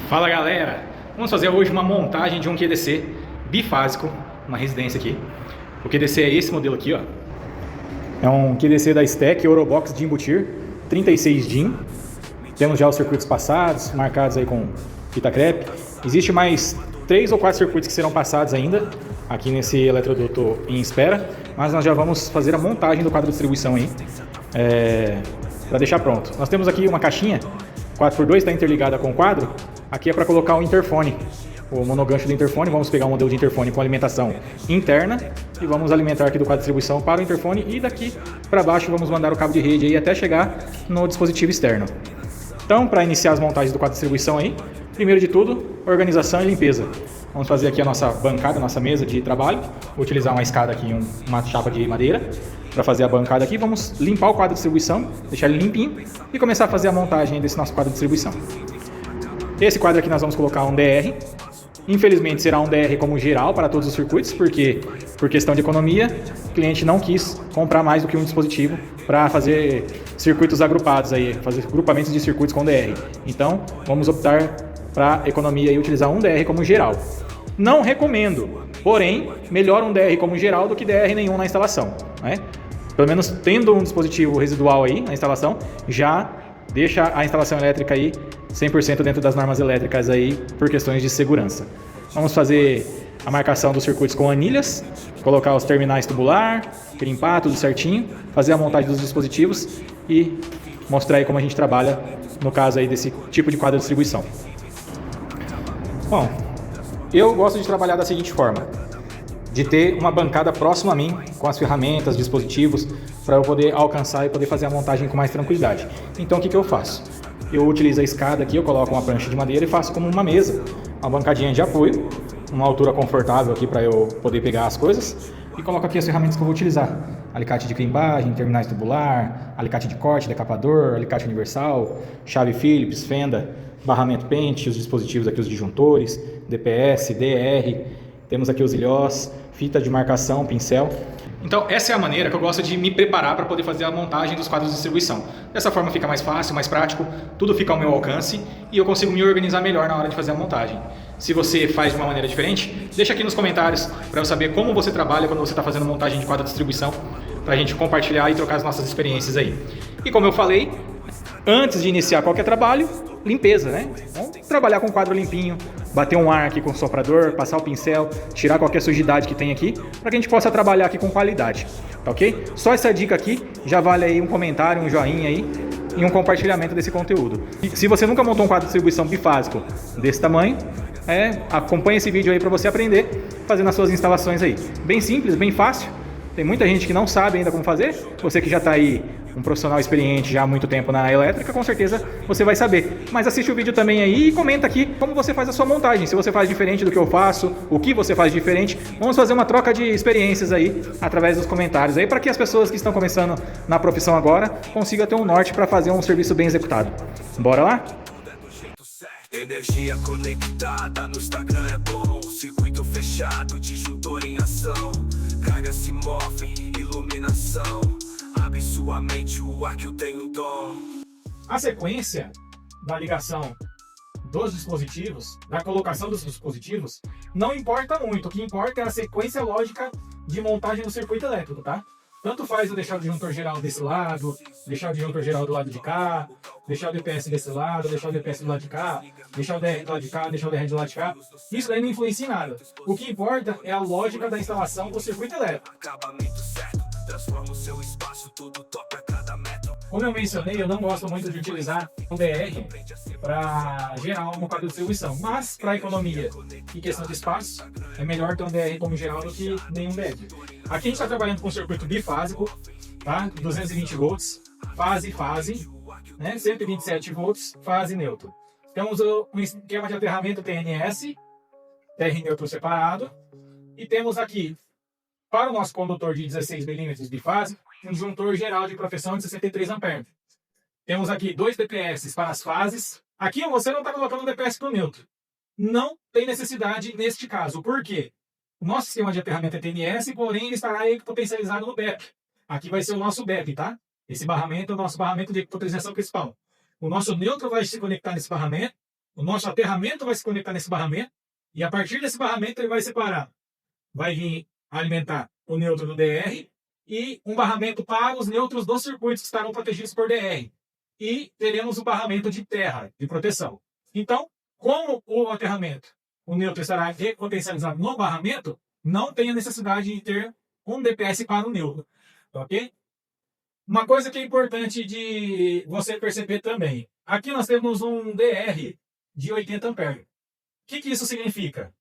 Fala galera, vamos fazer hoje uma montagem de um QDC bifásico, uma residência aqui. O QDC é esse modelo aqui, ó. É um QDC da Stack Eurobox de embutir, 36 DIN. Temos já os circuitos passados, marcados aí com fita crepe. Existe mais 3 ou 4 circuitos que serão passados ainda aqui nesse eletroduto em espera, mas nós já vamos fazer a montagem do quadro de distribuição aí, para deixar pronto. Nós temos aqui uma caixinha 4x2, está interligada com o quadro. Aqui é para colocar o interfone, o monogancho do interfone. Vamos pegar um modelo de interfone com alimentação interna e vamos alimentar aqui do quadro de distribuição para o interfone, e daqui para baixo vamos mandar o cabo de rede aí até chegar no dispositivo externo. Então, para iniciar as montagens do quadro de distribuição aí, primeiro de tudo, organização e limpeza. Vamos fazer aqui a nossa bancada, a nossa mesa de trabalho. Vou utilizar uma escada aqui, uma chapa de madeira para fazer a bancada aqui. Vamos limpar o quadro de distribuição, deixar ele limpinho e começar a fazer a montagem desse nosso quadro de distribuição. Esse quadro aqui nós vamos colocar um DR. Infelizmente será um DR como geral para todos os circuitos, porque por questão de economia, o cliente não quis comprar mais do que um dispositivo para fazer circuitos agrupados aí, fazer grupamentos de circuitos com DR. Então, vamos optar para economia e utilizar um DR como geral. Não recomendo, porém, melhor um DR como geral do que DR nenhum na instalação, né? Pelo menos tendo um dispositivo residual aí na instalação, já deixa a instalação elétrica aí 100% dentro das normas elétricas aí por questões de segurança. Vamos fazer a marcação dos circuitos com anilhas, colocar os terminais tubular, crimpar tudo certinho, fazer a montagem dos dispositivos e mostrar aí como a gente trabalha no caso aí desse tipo de quadro de distribuição. Bom, eu gosto de trabalhar da seguinte forma: de ter uma bancada próxima a mim, com as ferramentas, dispositivos, para eu poder alcançar e poder fazer a montagem com mais tranquilidade. Então o que eu faço? Eu utilizo a escada aqui, eu coloco uma prancha de madeira e faço como uma mesa, uma bancadinha de apoio, uma altura confortável aqui para eu poder pegar as coisas, e coloco aqui as ferramentas que eu vou utilizar: alicate de crimpagem, terminais tubular, alicate de corte, decapador, alicate universal, chave Phillips, fenda, barramento pente, os dispositivos aqui, os disjuntores, DPS, DR, temos aqui os ilhós, fita de marcação, pincel. Então essa é a maneira que eu gosto de me preparar para poder fazer a montagem dos quadros de distribuição. Dessa forma fica mais fácil, mais prático, tudo fica ao meu alcance e eu consigo me organizar melhor na hora de fazer a montagem. Se você faz de uma maneira diferente, deixa aqui nos comentários para eu saber como você trabalha quando você está fazendo montagem de quadro de distribuição, para a gente compartilhar e trocar as nossas experiências aí. E como eu falei, antes de iniciar qualquer trabalho, limpeza, né? Vamos trabalhar com o quadro limpinho, bater um ar aqui com o soprador, passar o pincel, tirar qualquer sujidade que tem aqui, para que a gente possa trabalhar aqui com qualidade, tá ok? Só essa dica aqui já vale aí um comentário, um joinha aí e um compartilhamento desse conteúdo. E se você nunca montou um quadro de distribuição bifásico desse tamanho, acompanha esse vídeo aí para você aprender fazendo as suas instalações aí. Bem simples, bem fácil. Tem muita gente que não sabe ainda como fazer. Você que já está aí um profissional experiente já há muito tempo na elétrica, com certeza você vai saber. Mas assiste o vídeo também aí e comenta aqui como você faz a sua montagem. Se você faz diferente do que eu faço, o que você faz diferente. Vamos fazer uma troca de experiências aí através dos comentários aí, para que as pessoas que estão começando na profissão agora consigam ter um norte para fazer um serviço bem executado. Bora lá? Energia conectada no Instagram é bom. Circuito fechado, disjuntor em ação. Cargas se movem, iluminação. Abre sua mente, o ar que eu tenho dom. A sequência da ligação dos dispositivos, da colocação dos dispositivos, não importa muito. O que importa é a sequência lógica de montagem do circuito elétrico, tá? Tanto faz eu deixar o disjuntor geral desse lado, deixar o disjuntor geral do lado de cá, deixar o DPS desse lado, deixar o DPS do lado de cá, deixar o DR do lado de cá, deixar o DR do lado de cá. Isso daí não influencia em nada. O que importa é a lógica da instalação do circuito elétrico. Acabamento certo, transforma o seu espaço, tudo top a cada metro. Como eu mencionei, eu não gosto muito de utilizar o DR para geral no quadro de distribuição, mas para economia e questão de espaço, é melhor ter um DR como geral do que nenhum DR. Aqui a gente está trabalhando com um circuito bifásico, tá? 220 volts, fase, né? 127 volts, fase neutro. Temos um esquema de aterramento TNS, TR neutro separado, e temos aqui, para o nosso condutor de 16 mm bifásico, um disjuntor geral de profissão de 63 A. Temos aqui 2 DPS para as fases. Aqui você não está colocando o DPS para o neutro. Não tem necessidade neste caso. Por quê? O nosso sistema de aterramento é TNS, porém ele estará potencializado no BEP. Aqui vai ser o nosso BEP, tá? Esse barramento é o nosso barramento de potenização principal. O nosso neutro vai se conectar nesse barramento o nosso aterramento vai se conectar nesse barramento, e a partir desse barramento ele vai separar. Vai vir alimentar o neutro do DR e um barramento para os neutros dos circuitos que estarão protegidos por DR. E teremos o barramento de terra, de proteção. Então, como o aterramento, o neutro estará repotencializado no barramento, não tem a necessidade de ter um DPS para o neutro. Ok? Uma coisa que é importante de você perceber também. Aqui nós temos um DR de 80 amperes. O que isso significa?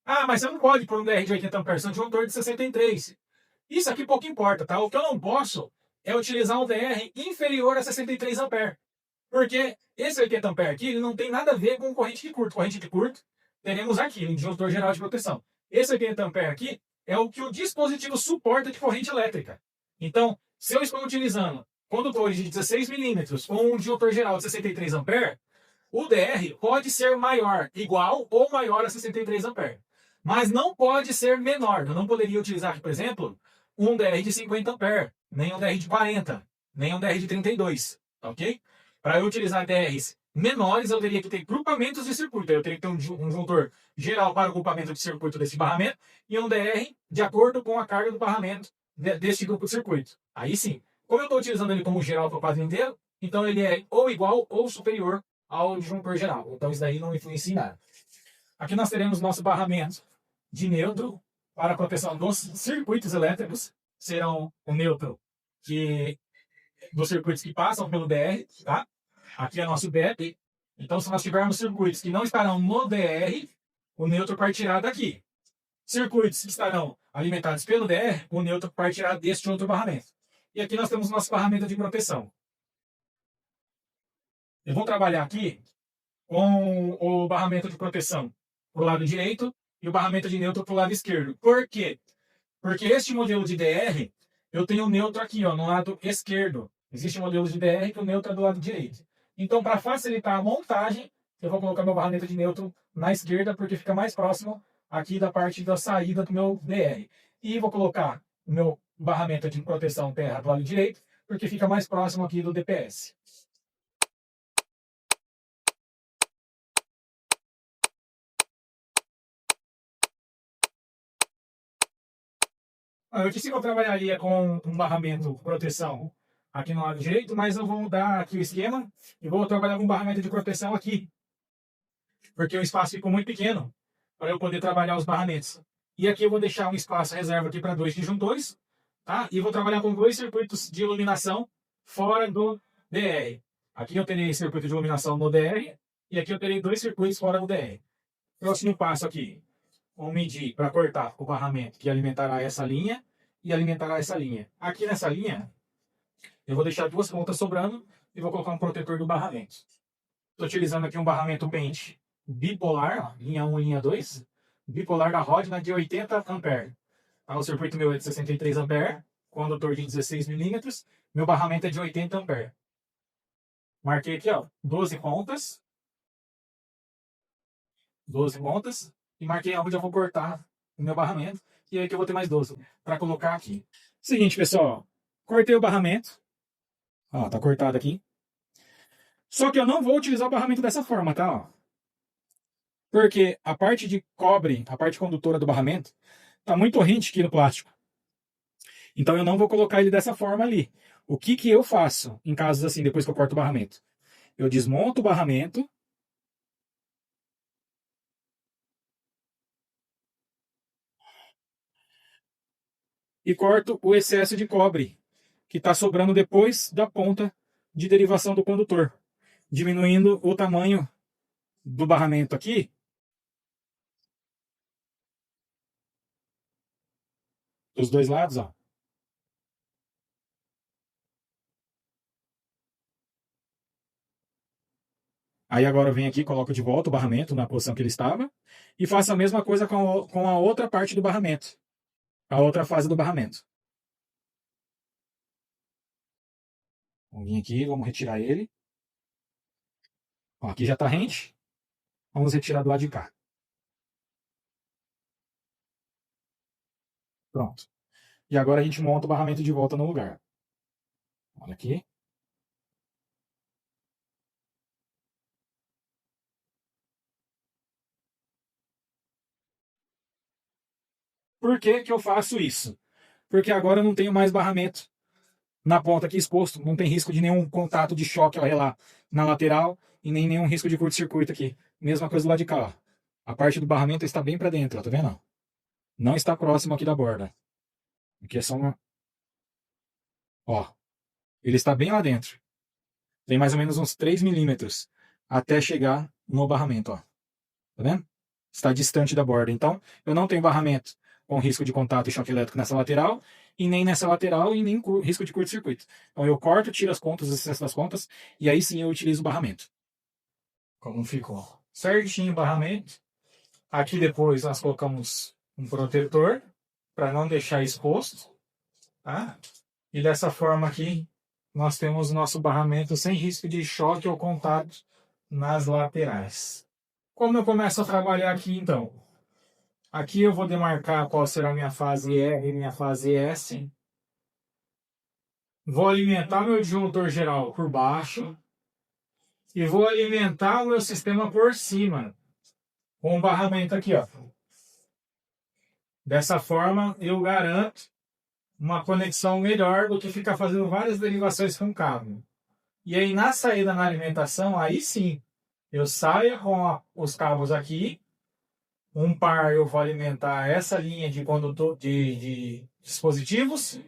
Ah, mas você não pode pôr um DR de 80 amperes, você tem um motor de 63. Isso aqui pouco importa, tá? O que eu não posso é utilizar um DR inferior a 63 amperes. Porque esse 80 amperes aqui ele não tem nada a ver com corrente de curto. Corrente de curto, teremos aqui, um disjuntor geral de proteção. Esse 80 amperes aqui é o que o dispositivo suporta de corrente elétrica. Então, se eu estou utilizando condutores de 16 milímetros com um disjuntor geral de 63 amperes, o DR pode ser maior, igual ou maior a 63 amperes. Mas não pode ser menor. Eu não poderia utilizar aqui, por exemplo, um DR de 50 amperes, nem um DR de 40, nem um DR de 32, ok? Para eu utilizar DRs menores, eu teria que ter grupamentos de circuito. Eu teria que ter um juntor geral para o grupamento de circuito desse barramento e um DR de acordo com a carga do barramento deste grupo de circuito. Aí sim, como eu estou utilizando ele como geral para o quadro inteiro, então ele é ou igual ou superior ao disjuntor geral. Então isso daí não influencia em nada. Aqui nós teremos nosso barramento de neutro para a proteção dos circuitos elétricos. Serão o neutro dos circuitos que passam pelo DR, tá? Aqui é nosso BEP. Então, se nós tivermos circuitos que não estarão no DR, o neutro partirá daqui. Circuitos que estarão alimentados pelo DR, o neutro partirá deste outro barramento. E aqui nós temos nosso barramento de proteção. Eu vou trabalhar aqui com o barramento de proteção para o lado direito e o barramento de neutro para o lado esquerdo. Por quê? Porque este modelo de DR, eu tenho o neutro aqui, ó, no lado esquerdo. Existe um modelo de DR que o neutro é do lado direito. Então, para facilitar a montagem, eu vou colocar meu barramento de neutro na esquerda, porque fica mais próximo aqui da parte da saída do meu DR. E vou colocar o meu barramento de proteção terra do lado direito, porque fica mais próximo aqui do DPS. Eu disse que eu trabalharia com um barramento de proteção aqui no lado direito, mas eu vou mudar aqui o esquema e vou trabalhar com um barramento de proteção aqui. Porque o espaço ficou muito pequeno para eu poder trabalhar os barramentos. E aqui eu vou deixar um espaço reserva aqui para 2 disjuntores, tá? E vou trabalhar com 2 circuitos de iluminação fora do DR. Aqui eu terei circuito de iluminação no DR e aqui eu terei 2 circuitos fora do DR. Próximo passo aqui. Vou medir para cortar o barramento que alimentará essa linha e alimentará essa linha. Aqui nessa linha, eu vou deixar 2 pontas sobrando e vou colocar um protetor do barramento. Estou utilizando aqui um barramento pente bipolar, linha 1 e linha 2, bipolar da Rodna de 80 amperes. Tá, o circuito meu é de 63 amperes, condutor de 16 milímetros, meu barramento é de 80 amperes. Marquei aqui, ó, 12 pontas. 12 pontas. E marquei onde eu vou cortar o meu barramento. E aí que eu vou ter mais 12 para colocar aqui. Seguinte, pessoal. Cortei o barramento. Ó, tá cortado aqui. Só que eu não vou utilizar o barramento dessa forma, tá? Ó. Porque a parte de cobre, a parte condutora do barramento, tá muito rente aqui no plástico. Então eu não vou colocar ele dessa forma ali. O que que eu faço em casos assim, depois que eu corto o barramento? Eu desmonto o barramento. E corto o excesso de cobre que está sobrando depois da ponta de derivação do condutor, diminuindo o tamanho do barramento aqui. Dos dois lados, ó. Aí agora eu venho aqui, coloco de volta o barramento na posição que ele estava e faço a mesma coisa com a outra parte do barramento, a outra fase do barramento. Vamos vir aqui, vamos retirar ele. Ó, aqui já está rente. Vamos retirar do lado de cá. Pronto. E agora a gente monta o barramento de volta no lugar. Olha aqui. Por que que eu faço isso? Porque agora eu não tenho mais barramento na ponta aqui exposto, não tem risco de nenhum contato de choque, olha lá, na lateral, e nem nenhum risco de curto-circuito aqui. Mesma coisa do lado de cá, ó. A parte do barramento está bem para dentro, ó, tá vendo? Não está próximo aqui da borda. Aqui é só uma... Ó, ele está bem lá dentro. Tem mais ou menos uns 3 milímetros até chegar no barramento, ó. Tá vendo? Está distante da borda. Então, eu não tenho barramento com risco de contato e choque elétrico nessa lateral, e nem nessa lateral, e nem risco de curto-circuito. Então, eu corto, tiro as pontas, o excesso das pontas, e aí sim eu utilizo o barramento. Como ficou certinho o barramento. Aqui depois nós colocamos um protetor, para não deixar exposto. Tá? E dessa forma aqui, nós temos nosso barramento sem risco de choque ou contato nas laterais. Como eu começo a trabalhar aqui, então? Aqui eu vou demarcar qual será a minha fase R e minha fase S. Vou alimentar meu disjuntor geral por baixo. E vou alimentar o meu sistema por cima. Com o barramento aqui, ó. Dessa forma, eu garanto uma conexão melhor do que ficar fazendo várias derivações com cabo. E aí, na saída na alimentação, aí sim, eu saio com os cabos aqui. Um par eu vou alimentar essa linha de condutor de dispositivos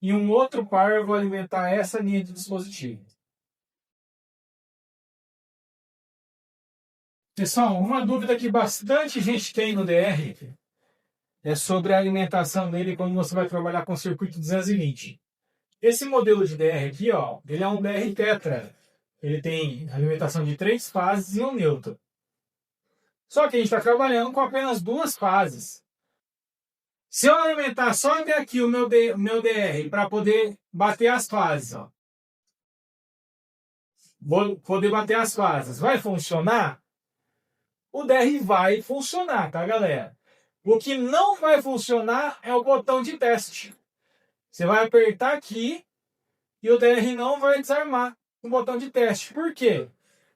e um outro par eu vou alimentar essa linha de dispositivo. Pessoal, uma dúvida que bastante gente tem no DR é sobre a alimentação dele quando você vai trabalhar com circuito 220. Esse modelo de DR aqui, ó, ele é um DR Tetra. Ele tem alimentação de 3 fases e um neutro. Só que a gente está trabalhando com apenas 2 fases. Se eu alimentar só até aqui o meu DR para poder bater as fases, ó, vou poder bater as fases, vai funcionar? O DR vai funcionar, tá, galera? O que não vai funcionar é o botão de teste. Você vai apertar aqui e o DR não vai desarmar o botão de teste. Por quê?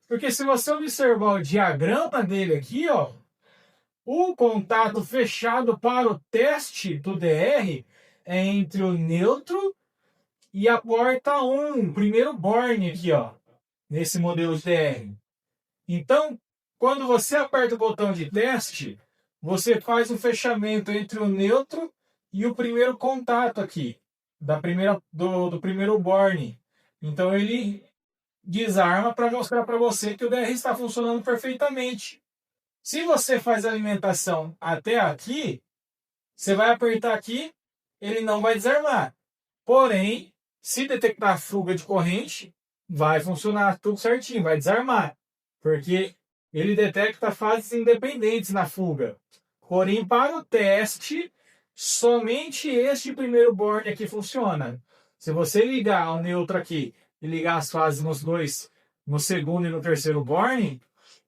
Porque se você observar o diagrama dele aqui, ó, o contato fechado para o teste do DR é entre o neutro e a porta 1, primeiro borne aqui, ó, nesse modelo de DR. Então, quando você aperta o botão de teste, você faz um fechamento entre o neutro e o primeiro contato aqui, do primeiro borne. Então, ele desarma para mostrar para você que o DR está funcionando perfeitamente. Se você faz a alimentação até aqui, você vai apertar aqui, ele não vai desarmar. Porém, se detectar fuga de corrente, vai funcionar tudo certinho, vai desarmar. Porque ele detecta fases independentes na fuga. Porém, para o teste, somente este primeiro borne aqui funciona. Se você ligar o neutro aqui e ligar as fases nos dois, no segundo e no terceiro borne,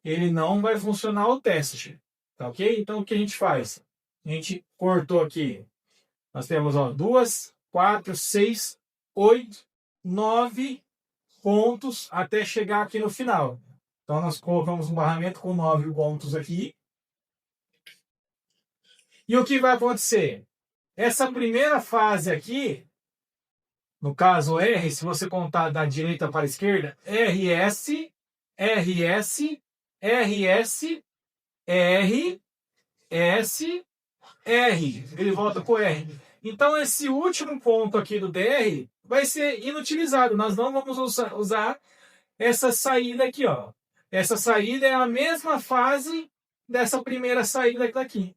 ele não vai funcionar o teste, tá ok? Então o que a gente faz? A gente cortou aqui, nós temos 2, 4, 6, 8, 9 pontos até chegar aqui no final. Então nós colocamos um barramento com 9 pontos aqui. E o que vai acontecer? Essa primeira fase aqui, no caso R, se você contar da direita para a esquerda, RS, RS, RS, R, S, R. Ele volta com R. Então, esse último ponto aqui do DR vai ser inutilizado. Nós não vamos usar essa saída aqui, ó. Essa saída é a mesma fase dessa primeira saída daqui.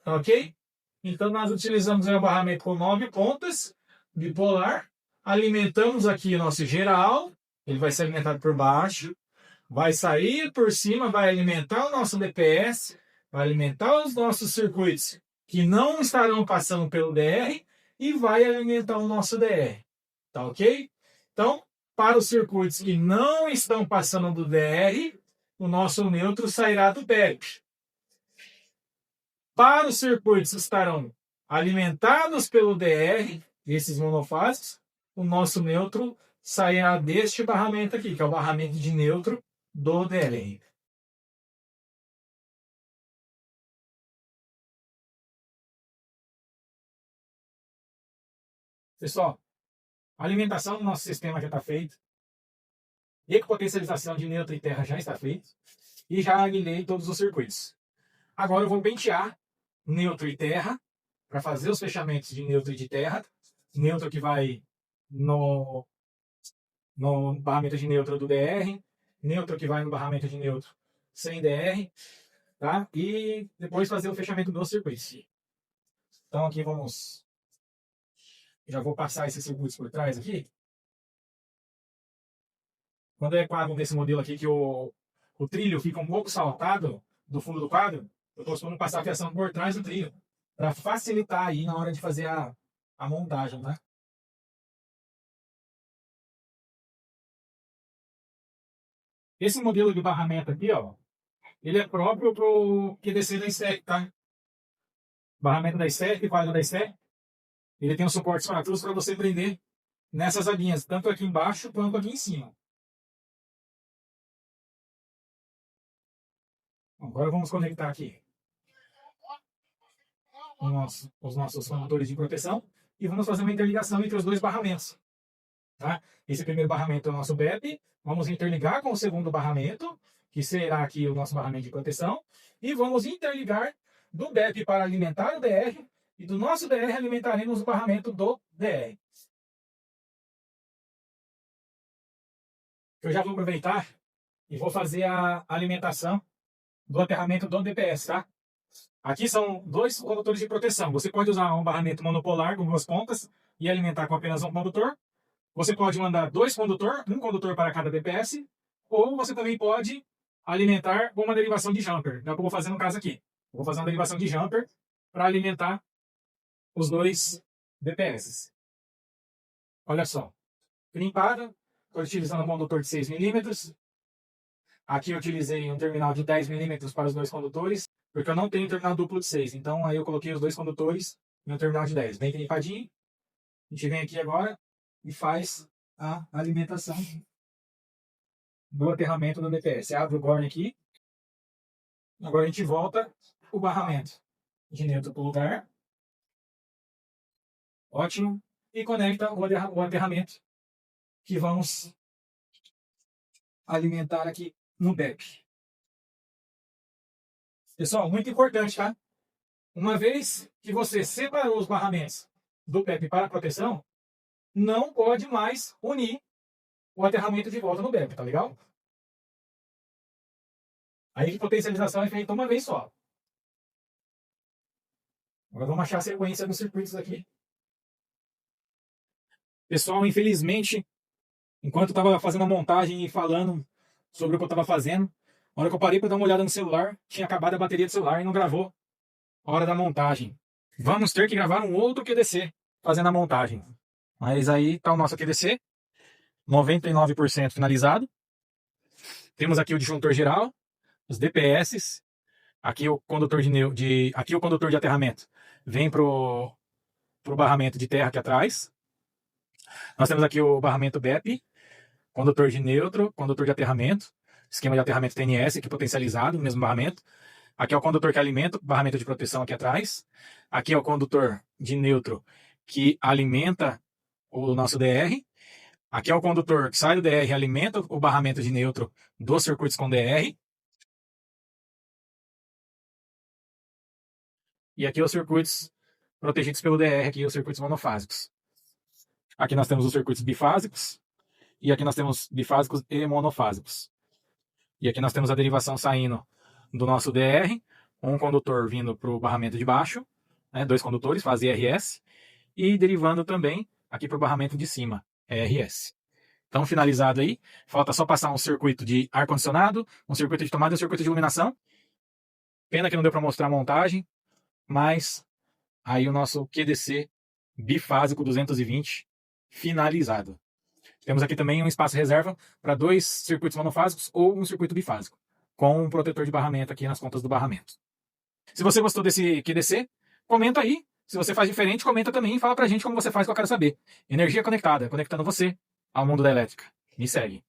Ok? Então, nós utilizamos o barramento com 9 pontas, bipolar. Alimentamos aqui o nosso geral. Ele vai ser alimentado por baixo. Vai sair por cima, vai alimentar o nosso DPS, vai alimentar os nossos circuitos que não estarão passando pelo DR e vai alimentar o nosso DR. Tá ok? Então, para os circuitos que não estão passando do DR, o nosso neutro sairá do BEP. Para os circuitos que estarão alimentados pelo DR, esses monofásicos, o nosso neutro sairá deste barramento aqui, que é o barramento de neutro do DR. Pessoal, a alimentação do nosso sistema já está feita. Ecopotencialização de neutro e terra já está feita. E já alinhei todos os circuitos. Agora eu vou pentear neutro e terra para fazer os fechamentos de neutro e de terra. Neutro que vai no barramento de neutro do DR. Neutro que vai no barramento de neutro sem DR. Tá? E depois fazer o fechamento dos circuitos. Então aqui vamos... Já vou passar esses circuitos por trás aqui. Quando é quadro desse modelo aqui, que o trilho fica um pouco saltado do fundo do quadro, eu costumo passar a fiação por trás do trilho, para facilitar aí na hora de fazer a montagem, tá? Esse modelo de barramento aqui, ó, ele é próprio para o QDC da STEC, tá? Barramento da STEC, quadro da STEC. Ele tem um suporte parafusos para você prender nessas abinhas, tanto aqui embaixo quanto aqui em cima. Agora vamos conectar aqui os nossos condutores de proteção e vamos fazer uma interligação entre os dois barramentos. Tá? Esse primeiro barramento é o nosso BEP, vamos interligar com o segundo barramento, que será aqui o nosso barramento de proteção, e vamos interligar do BEP para alimentar o DR, e do nosso DR alimentaremos o barramento do DR. Eu já vou aproveitar e vou fazer a alimentação do aterramento do DPS, tá? Aqui são dois condutores de proteção. Você pode usar um barramento monopolar com duas pontas e alimentar com apenas um condutor. Você pode mandar dois condutores, um condutor para cada DPS, ou você também pode alimentar com uma derivação de jumper. É o que eu vou fazer no caso aqui. Eu vou fazer uma derivação de jumper para alimentar os dois DPS. Olha só. Limpada. Estou utilizando um condutor de 6 mm. Aqui eu utilizei um terminal de 10 mm para os dois condutores, porque eu não tenho terminal duplo de 6. Então aí eu coloquei os dois condutores em um terminal de 10. Bem limpadinho. A gente vem aqui agora e faz a alimentação do aterramento do DPS. Abre o gorne aqui. Agora a gente volta o barramento de neutro para o lugar. Ótimo. E conecta o aterramento que vamos alimentar aqui no BEP. Pessoal, muito importante, tá? Uma vez que você separou os barramentos do BEP para proteção, não pode mais unir o aterramento de volta no BEP, tá legal? A potencialização é feita uma vez só. Agora vamos achar a sequência dos circuitos aqui. Pessoal, infelizmente, enquanto eu estava fazendo a montagem e falando sobre o que eu estava fazendo, na hora que eu parei para dar uma olhada no celular, tinha acabado a bateria do celular e não gravou a hora da montagem. Vamos ter que gravar um outro QDC fazendo a montagem. Mas aí está o nosso QDC, 99% finalizado. Temos aqui o disjuntor geral, os DPS, aqui o condutor aqui o condutor de aterramento vem pro barramento de terra aqui atrás. Nós temos aqui o barramento BEP, condutor de neutro, condutor de aterramento, esquema de aterramento TNS aqui potencializado no mesmo barramento. Aqui é o condutor que alimenta o barramento de proteção aqui atrás. Aqui é o condutor de neutro que alimenta o nosso DR. Aqui é o condutor que sai do DR e alimenta o barramento de neutro dos circuitos com DR. E aqui os circuitos protegidos pelo DR, aqui os circuitos monofásicos. Aqui nós temos os circuitos bifásicos. E aqui nós temos bifásicos e monofásicos. E aqui nós temos a derivação saindo do nosso DR. Um condutor vindo para o barramento de baixo. Né, dois condutores, fase RS. E derivando também aqui para o barramento de cima, RS. Então, finalizado aí. Falta só passar um circuito de ar-condicionado, um circuito de tomada e um circuito de iluminação. Pena que não deu para mostrar a montagem. Mas aí o nosso QDC bifásico 220 finalizado. Temos aqui também um espaço reserva para dois circuitos monofásicos ou um circuito bifásico, com um protetor de barramento aqui nas pontas do barramento. Se você gostou desse QDC, comenta aí. Se você faz diferente, comenta também e fala pra gente como você faz, que eu quero saber. Energia conectada, conectando você ao mundo da elétrica. Me segue.